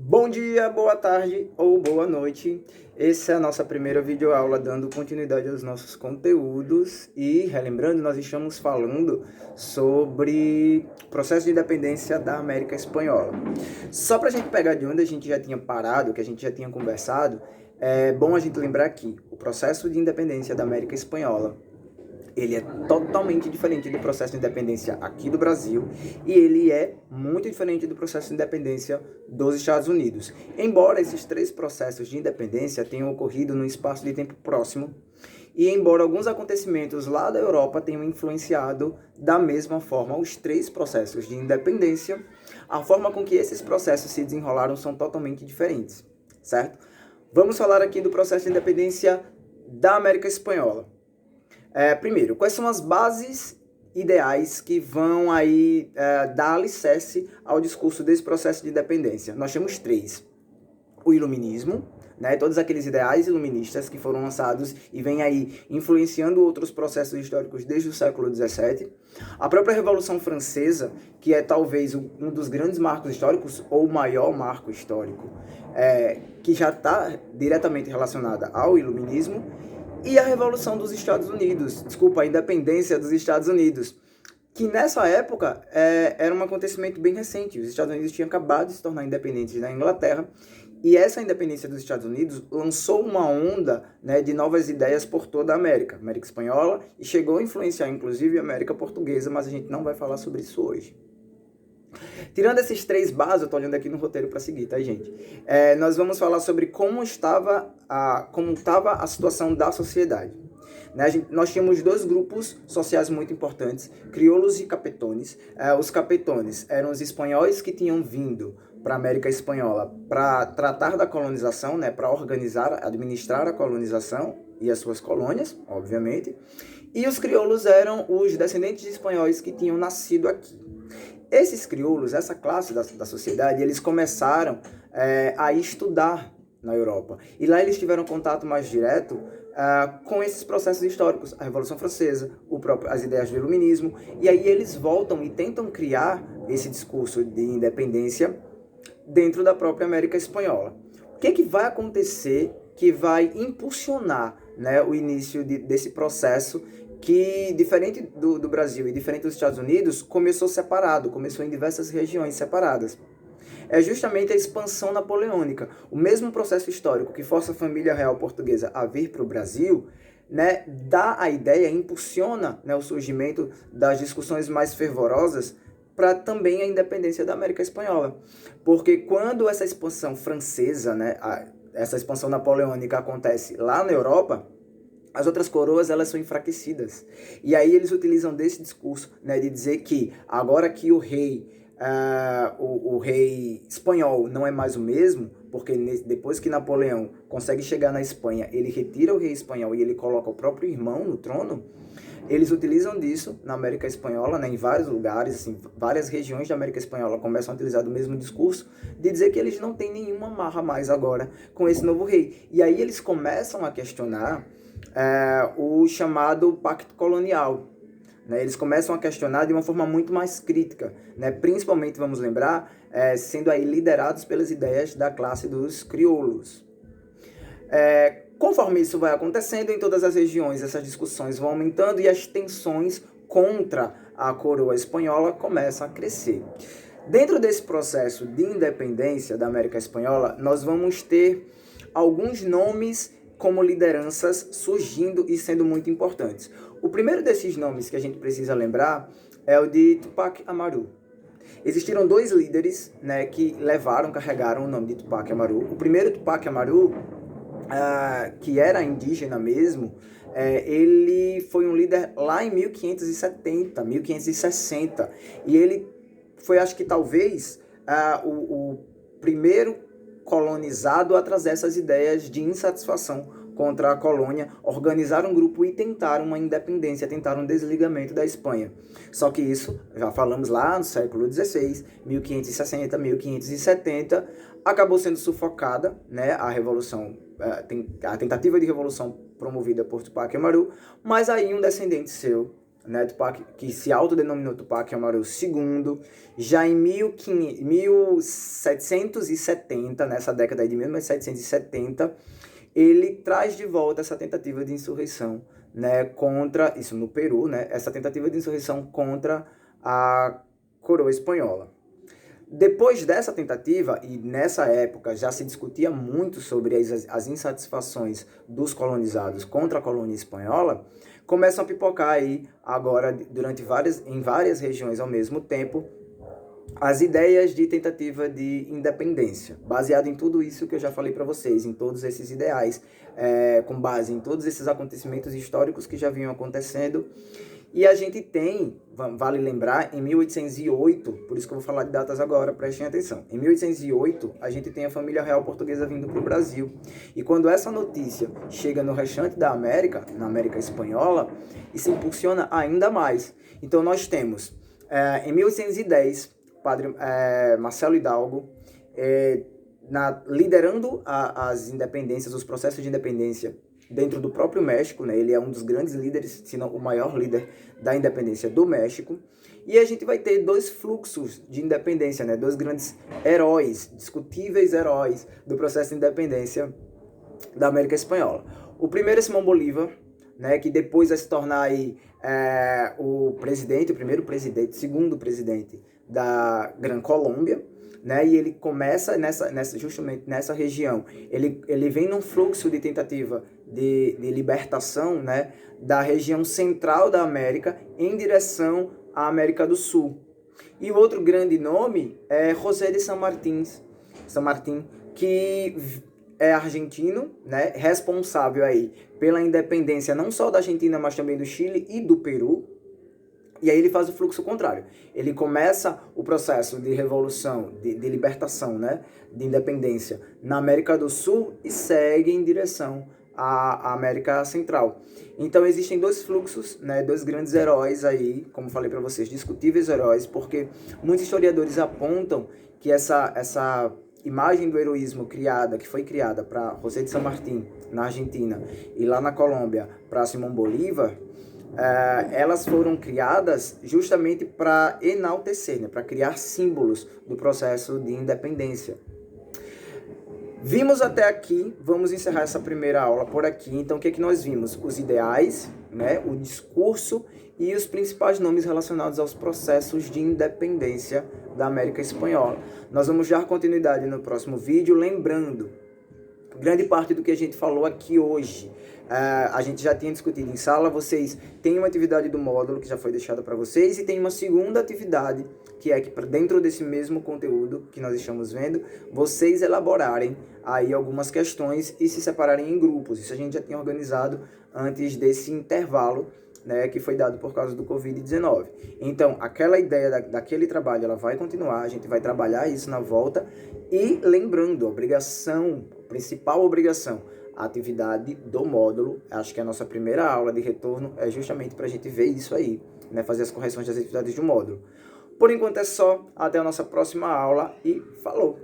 Bom dia, boa tarde ou boa noite. Essa é a nossa primeira videoaula dando continuidade aos nossos conteúdos e, relembrando, nós estamos falando sobre o processo de independência da América Espanhola. Só para a gente pegar de onde a gente já tinha parado, que a gente já tinha conversado, é bom a gente lembrar que o processo de independência da América Espanhola ele é totalmente diferente do processo de independência aqui do Brasil e ele é muito diferente do processo de independência dos Estados Unidos. Embora esses três processos de independência tenham ocorrido num espaço de tempo próximo e embora alguns acontecimentos lá da Europa tenham influenciado da mesma forma os três processos de independência, a forma com que esses processos se desenrolaram são totalmente diferentes, certo? Vamos falar aqui do processo de independência da América Espanhola. Primeiro, quais são as bases ideais que vão aí dar alicerce ao discurso desse processo de independência? Nós temos três. O iluminismo, né, todos aqueles ideais iluministas que foram lançados e vêm aí influenciando outros processos históricos desde o século XVII. A própria Revolução Francesa, que é talvez um dos grandes marcos históricos, ou o maior marco histórico, que já está diretamente relacionada ao iluminismo. E a Revolução dos Estados Unidos, a independência dos Estados Unidos, que nessa época era um acontecimento bem recente. Os Estados Unidos tinham acabado de se tornar independentes da Inglaterra, e essa independência dos Estados Unidos lançou uma onda, né, de novas ideias por toda a América Espanhola, e chegou a influenciar inclusive a América Portuguesa, mas a gente não vai falar sobre isso hoje. Tirando esses três bases, eu estou olhando aqui no roteiro para seguir, tá, gente? Nós vamos falar sobre como estava a situação da sociedade. Né? Nós tínhamos dois grupos sociais muito importantes, crioulos e capetones. Os capetones eram os espanhóis que tinham vindo para a América Espanhola para tratar da colonização, né? Para organizar, administrar a colonização e as suas colônias, obviamente. E os crioulos eram os descendentes de espanhóis que tinham nascido aqui. Esses crioulos, essa classe da sociedade, eles começaram a estudar na Europa. E lá eles tiveram contato mais direto com esses processos históricos, a Revolução Francesa, as ideias do Iluminismo, e aí eles voltam e tentam criar esse discurso de independência dentro da própria América Espanhola. O que vai acontecer que vai impulsionar, né, o início desse processo que, diferente do Brasil e diferente dos Estados Unidos, começou separado, começou em diversas regiões separadas? É justamente a expansão napoleônica. O mesmo processo histórico que força a família real portuguesa a vir para o Brasil, né, dá a ideia, impulsiona, né, o surgimento das discussões mais fervorosas para também a independência da América Espanhola. Porque quando essa expansão francesa, né, essa expansão napoleônica acontece lá na Europa, as outras coroas, elas são enfraquecidas. E aí eles utilizam desse discurso, né, de dizer que agora que o rei espanhol não é mais o mesmo, porque depois que Napoleão consegue chegar na Espanha, ele retira o rei espanhol e ele coloca o próprio irmão no trono. Eles utilizam disso na América Espanhola, né, em vários lugares, assim, várias regiões da América Espanhola começam a utilizar do mesmo discurso, de dizer que eles não têm nenhuma marra mais agora com esse novo rei. E aí eles começam a questionar o chamado pacto colonial. Né? Eles começam a questionar de uma forma muito mais crítica, né? Principalmente, vamos lembrar, sendo aí liderados pelas ideias da classe dos crioulos. Conforme isso vai acontecendo em todas as regiões, essas discussões vão aumentando e as tensões contra a coroa espanhola começam a crescer. Dentro desse processo de independência da América Espanhola, nós vamos ter alguns nomes como lideranças surgindo e sendo muito importantes. O primeiro desses nomes que a gente precisa lembrar é o de Tupac Amaru. Existiram dois líderes, né, que carregaram o nome de Tupac Amaru. O primeiro, Tupac Amaru, que era indígena mesmo, ele foi um líder lá em 1570, 1560. E ele foi, acho que talvez, o primeiro colonizado a trazer essas ideias de insatisfação contra a colônia, organizaram um grupo e tentaram uma independência, tentaram um desligamento da Espanha. Só que isso, já falamos lá no século XVI, 1560, 1570, acabou sendo sufocada, né, a tentativa de revolução promovida por Tupac Amaru, mas aí um descendente seu, né, Tupac, que se autodenominou Tupac Amaru II. Já em 1770, nessa década aí de 1770, ele traz de volta essa tentativa de insurreição, né, contra, isso no Peru, né, essa tentativa de insurreição contra a coroa espanhola. Depois dessa tentativa, e nessa época já se discutia muito sobre as insatisfações dos colonizados contra a colônia espanhola, começam a pipocar aí agora em várias regiões ao mesmo tempo as ideias de tentativa de independência, baseado em tudo isso que eu já falei para vocês, em todos esses ideais, com base em todos esses acontecimentos históricos que já vinham acontecendo. E a gente tem, vale lembrar, em 1808, por isso que eu vou falar de datas agora, prestem atenção. Em 1808, a gente tem a família real portuguesa vindo para o Brasil. E quando essa notícia chega no restante da América, na América Espanhola, isso impulsiona ainda mais. Então nós temos, em 1810, padre Marcelo Hidalgo, liderando as independências, os processos de independência dentro do próprio México, né? Ele é um dos grandes líderes, se não o maior líder da independência do México. E a gente vai ter dois fluxos de independência, né? Dois grandes heróis, discutíveis heróis do processo de independência da América Espanhola. O primeiro é Simão Bolívar, né? Que depois vai se tornar aí, o segundo presidente da Gran Colômbia, né? E ele começa justamente nessa região. Ele vem num fluxo de tentativa de libertação, né, da região central da América em direção à América do Sul. E o outro grande nome é José de San Martín, que é argentino, né, responsável aí pela independência não só da Argentina, mas também do Chile e do Peru. E aí ele faz o fluxo contrário. Ele começa o processo de revolução, de libertação, né, de independência na América do Sul e segue em direção à América Central. Então existem dois fluxos, né, dois grandes heróis aí, como falei para vocês, discutíveis heróis, porque muitos historiadores apontam que essa imagem do heroísmo que foi criada para José de San Martín, na Argentina, e lá na Colômbia, para Simão Bolívar, elas foram criadas justamente para enaltecer, né, para criar símbolos do processo de independência. Vimos até aqui, vamos encerrar essa primeira aula por aqui. Então, o que nós vimos? Os ideais, né, o discurso e os principais nomes relacionados aos processos de independência da América Espanhola. Nós vamos dar continuidade no próximo vídeo, lembrando, grande parte do que a gente falou aqui hoje, a gente já tinha discutido em sala. Vocês têm uma atividade do módulo que já foi deixada para vocês e tem uma segunda atividade que é que dentro desse mesmo conteúdo que nós estamos vendo, vocês elaborarem aí algumas questões e se separarem em grupos. Isso a gente já tinha organizado antes desse intervalo, né, que foi dado por causa do Covid-19. Então, aquela ideia daquele trabalho, ela vai continuar, a gente vai trabalhar isso na volta. E lembrando, principal obrigação, a atividade do módulo, acho que a nossa primeira aula de retorno é justamente para a gente ver isso aí, né, fazer as correções das atividades do módulo. Por enquanto é só, até a nossa próxima aula e falou!